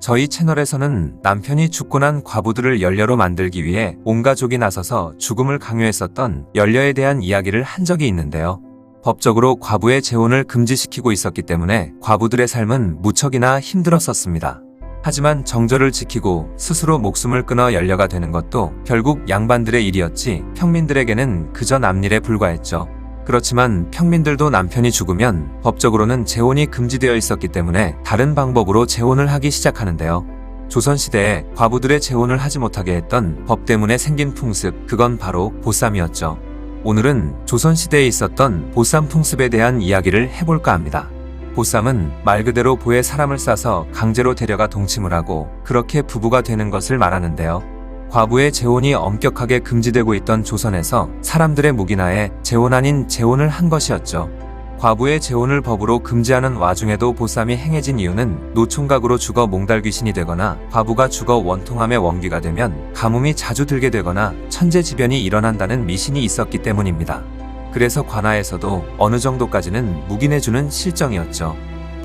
저희 채널에서는 남편이 죽고 난 과부들을 연료로 만들기 위해 온 가족이 나서서 죽음을 강요했었던 연료에 대한 이야기를 한 적이 있는데요. 법적으로 과부의 재혼을 금지시키고 있었기 때문에 과부들의 삶은 무척이나 힘들었었습니다. 하지만 정절을 지키고 스스로 목숨을 끊어 연료가 되는 것도 결국 양반들의 일이었지 평민들에게는 그저 남일에 불과했죠. 그렇지만 평민들도 남편이 죽으면 법적으로는 재혼이 금지되어 있었기 때문에 다른 방법으로 재혼을 하기 시작하는데요. 조선시대에 과부들의 재혼을 하지 못하게 했던 법 때문에 생긴 풍습, 그건 바로 보쌈이었죠. 오늘은 조선시대에 있었던 보쌈 풍습에 대한 이야기를 해볼까 합니다. 보쌈은 말 그대로 보에 사람을 싸서 강제로 데려가 동침을 하고 그렇게 부부가 되는 것을 말하는데요. 과부의 재혼이 엄격하게 금지되고 있던 조선에서 사람들의 묵인하에 재혼 아닌 재혼을 한 것이었죠. 과부의 재혼을 법으로 금지하는 와중에도 보쌈이 행해진 이유는 노총각으로 죽어 몽달귀신이 되거나 과부가 죽어 원통함의 원귀가 되면 가뭄이 자주 들게 되거나 천재지변이 일어난다는 미신이 있었기 때문입니다. 그래서 관아에서도 어느 정도까지는 묵인해주는 실정이었죠.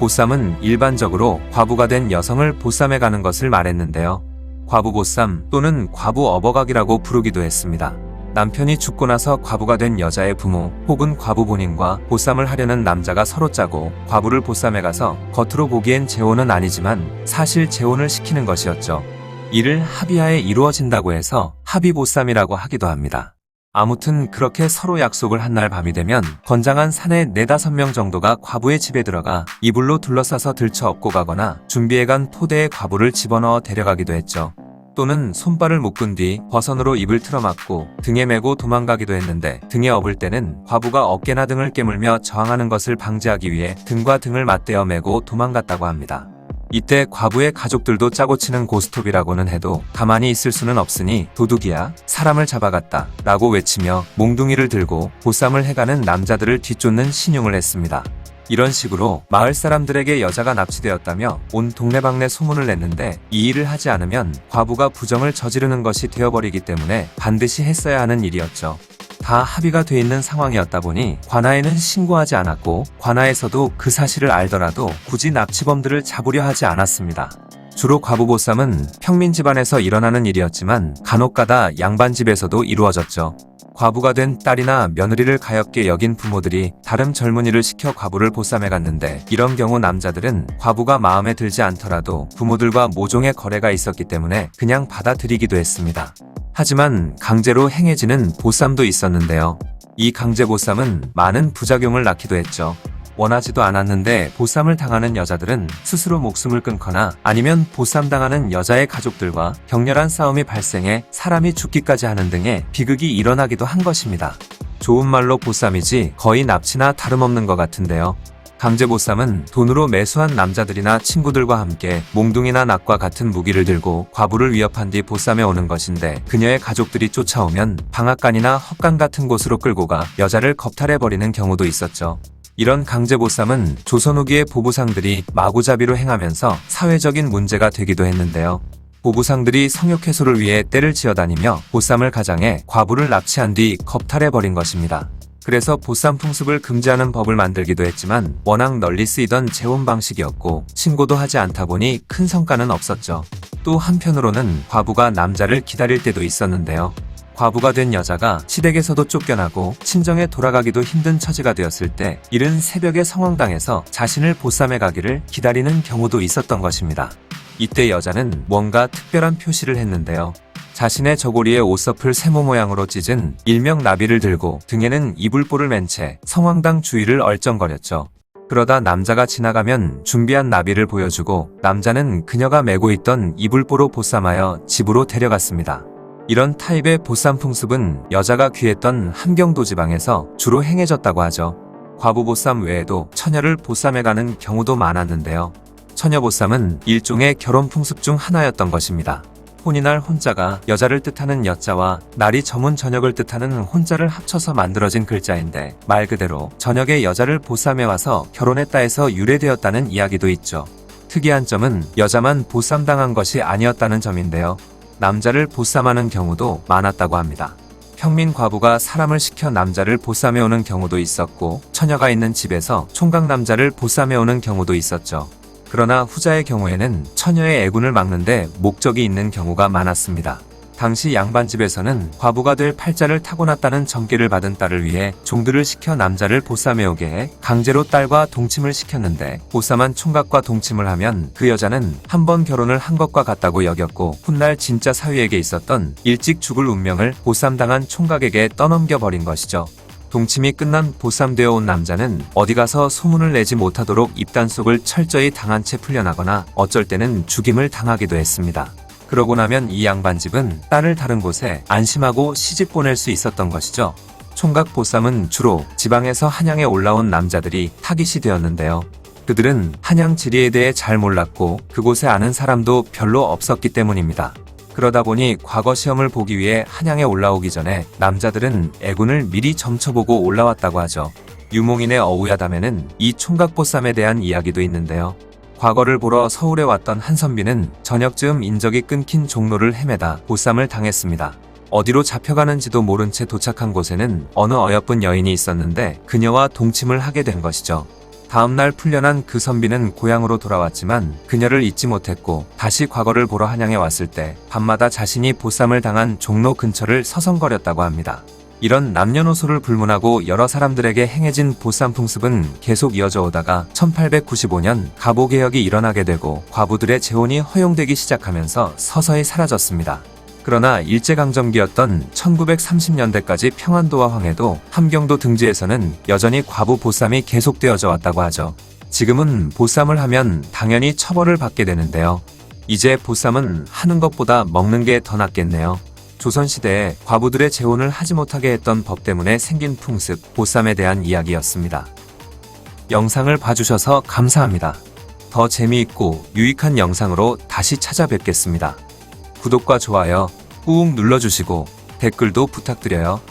보쌈은 일반적으로 과부가 된 여성을 보쌈해 가는 것을 말했는데요. 과부보쌈 또는 과부어버각이라고 부르기도 했습니다. 남편이 죽고 나서 과부가 된 여자의 부모 혹은 과부 본인과 보쌈을 하려는 남자가 서로 짜고 과부를 보쌈해 가서 겉으로 보기엔 재혼은 아니지만 사실 재혼을 시키는 것이었죠. 이를 합의하에 이루어진다고 해서 합의보쌈이라고 하기도 합니다. 아무튼 그렇게 서로 약속을 한 날 밤이 되면 건장한 사내 4-5명 정도가 과부의 집에 들어가 이불로 둘러싸서 들쳐 업고 가거나 준비해간 포대에 과부를 집어넣어 데려가기도 했죠. 또는 손발을 묶은 뒤 버선으로 입을 틀어막고 등에 메고 도망가기도 했는데 등에 업을 때는 과부가 어깨나 등을 깨물며 저항하는 것을 방지하기 위해 등과 등을 맞대어 메고 도망갔다고 합니다. 이때 과부의 가족들도 짜고 치는 고스톱이라고는 해도 가만히 있을 수는 없으니 도둑이야, 사람을 잡아갔다 라고 외치며 몽둥이를 들고 보쌈을 해가는 남자들을 뒤쫓는 신용을 했습니다. 이런 식으로 마을 사람들에게 여자가 납치되었다며 온 동네방네 소문을 냈는데 이 일을 하지 않으면 과부가 부정을 저지르는 것이 되어버리기 때문에 반드시 했어야 하는 일이었죠. 다 합의가 돼 있는 상황이었다 보니 관아에는 신고하지 않았고 관아에서도 그 사실을 알더라도 굳이 납치범들을 잡으려 하지 않았습니다. 주로 과부보쌈은 평민 집안에서 일어나는 일이었지만 간혹가다 양반 집에서도 이루어졌죠. 과부가 된 딸이나 며느리를 가엾게 여긴 부모들이 다른 젊은이를 시켜 과부를 보쌈해 갔는데 이런 경우 남자들은 과부가 마음에 들지 않더라도 부모들과 모종의 거래가 있었기 때문에 그냥 받아들이기도 했습니다. 하지만 강제로 행해지는 보쌈도 있었는데요. 이 강제 보쌈은 많은 부작용을 낳기도 했죠. 원하지도 않았는데 보쌈을 당하는 여자들은 스스로 목숨을 끊거나 아니면 보쌈당하는 여자의 가족들과 격렬한 싸움이 발생해 사람이 죽기까지 하는 등의 비극이 일어나기도 한 것입니다. 좋은 말로 보쌈이지 거의 납치나 다름없는 것 같은데요. 강제보쌈은 돈으로 매수한 남자들이나 친구들과 함께 몽둥이나 낫과 같은 무기를 들고 과부를 위협한 뒤 보쌈에 오는 것인데 그녀의 가족들이 쫓아오면 방앗간이나 헛간 같은 곳으로 끌고 가 여자를 겁탈해버리는 경우도 있었죠. 이런 강제보쌈은 조선 후기의 보부상들이 마구잡이로 행하면서 사회적인 문제가 되기도 했는데요. 보부상들이 성욕 해소를 위해 떼를 지어다니며 보쌈을 가장해 과부를 납치한 뒤 겁탈해버린 것입니다. 그래서 보쌈 풍습을 금지하는 법을 만들기도 했지만 워낙 널리 쓰이던 재혼 방식이었고 신고도 하지 않다 보니 큰 성과는 없었죠. 또 한편으로는 과부가 남자를 기다릴 때도 있었는데요. 과부가 된 여자가 시댁에서도 쫓겨나고 친정에 돌아가기도 힘든 처지가 되었을 때 이른 새벽에 성황당에서 자신을 보쌈해 가기를 기다리는 경우도 있었던 것입니다. 이때 여자는 뭔가 특별한 표시를 했는데요. 자신의 저고리에 옷서풀 세모 모양으로 찢은 일명 나비를 들고 등에는 이불보를 맨 채 성황당 주위를 얼쩡거렸죠. 그러다 남자가 지나가면 준비한 나비를 보여주고 남자는 그녀가 메고 있던 이불보로 보쌈하여 집으로 데려갔습니다. 이런 타입의 보쌈 풍습은 여자가 귀했던 함경도 지방에서 주로 행해졌다고 하죠. 과부보쌈 외에도 처녀를 보쌈해가는 경우도 많았는데요. 처녀보쌈은 일종의 결혼 풍습 중 하나였던 것입니다. 혼이날 혼자가 여자를 뜻하는 여자와 날이 저문 저녁을 뜻하는 혼자를 합쳐서 만들어진 글자인데 말 그대로 저녁에 여자를 보쌈해와서 결혼했다 해서 유래되었다는 이야기도 있죠. 특이한 점은 여자만 보쌈당한 것이 아니었다는 점인데요. 남자를 보쌈하는 경우도 많았다고 합니다. 평민 과부가 사람을 시켜 남자를 보쌈해오는 경우도 있었고 처녀가 있는 집에서 총각 남자를 보쌈해오는 경우도 있었죠. 그러나 후자의 경우에는 처녀의 애군을 막는데 목적이 있는 경우가 많았습니다. 당시 양반집에서는 과부가 될 팔자를 타고났다는 점괘를 받은 딸을 위해 종들을 시켜 남자를 보쌈에 오게 해 강제로 딸과 동침을 시켰는데, 보쌈한 총각과 동침을 하면 그 여자는 한 번 결혼을 한 것과 같다고 여겼고, 훗날 진짜 사위에게 있었던 일찍 죽을 운명을 보쌈당한 총각에게 떠넘겨 버린 것이죠. 동침이 끝난 보쌈되어 온 남자는 어디 가서 소문을 내지 못하도록 입단속을 철저히 당한 채 풀려나거나 어쩔 때는 죽임을 당하기도 했습니다. 그러고 나면 이 양반집은 딸을 다른 곳에 안심하고 시집 보낼 수 있었던 것이죠. 총각 보쌈은 주로 지방에서 한양에 올라온 남자들이 타깃이 되었는데요. 그들은 한양 지리에 대해 잘 몰랐고 그곳에 아는 사람도 별로 없었기 때문입니다. 그러다 보니 과거 시험을 보기 위해 한양에 올라오기 전에 남자들은 애군을 미리 점쳐보고 올라왔다고 하죠. 유몽인의 어우야담에는 이 총각보쌈에 대한 이야기도 있는데요. 과거를 보러 서울에 왔던 한선비는 저녁쯤 인적이 끊긴 종로를 헤매다 보쌈을 당했습니다. 어디로 잡혀가는지도 모른 채 도착한 곳에는 어느 어여쁜 여인이 있었는데 그녀와 동침을 하게 된 것이죠. 다음날 풀려난 그 선비는 고향으로 돌아왔지만 그녀를 잊지 못했고, 다시 과거를 보러 한양에 왔을 때 밤마다 자신이 보쌈을 당한 종로 근처를 서성거렸다고 합니다. 이런 남녀노소를 불문하고 여러 사람들에게 행해진 보쌈 풍습은 계속 이어져 오다가 1895년 가보개혁이 일어나게 되고 과부들의 재혼이 허용되기 시작하면서 서서히 사라졌습니다. 그러나 일제강점기였던 1930년대까지 평안도와 황해도, 함경도 등지에서는 여전히 과부 보쌈이 계속되어져 왔다고 하죠. 지금은 보쌈을 하면 당연히 처벌을 받게 되는데요. 이제 보쌈은 하는 것보다 먹는 게 더 낫겠네요. 조선시대에 과부들의 재혼을 하지 못하게 했던 법 때문에 생긴 풍습, 보쌈에 대한 이야기였습니다. 영상을 봐주셔서 감사합니다. 더 재미있고 유익한 영상으로 다시 찾아뵙겠습니다. 구독과 좋아요 꾹 눌러주시고 댓글도 부탁드려요.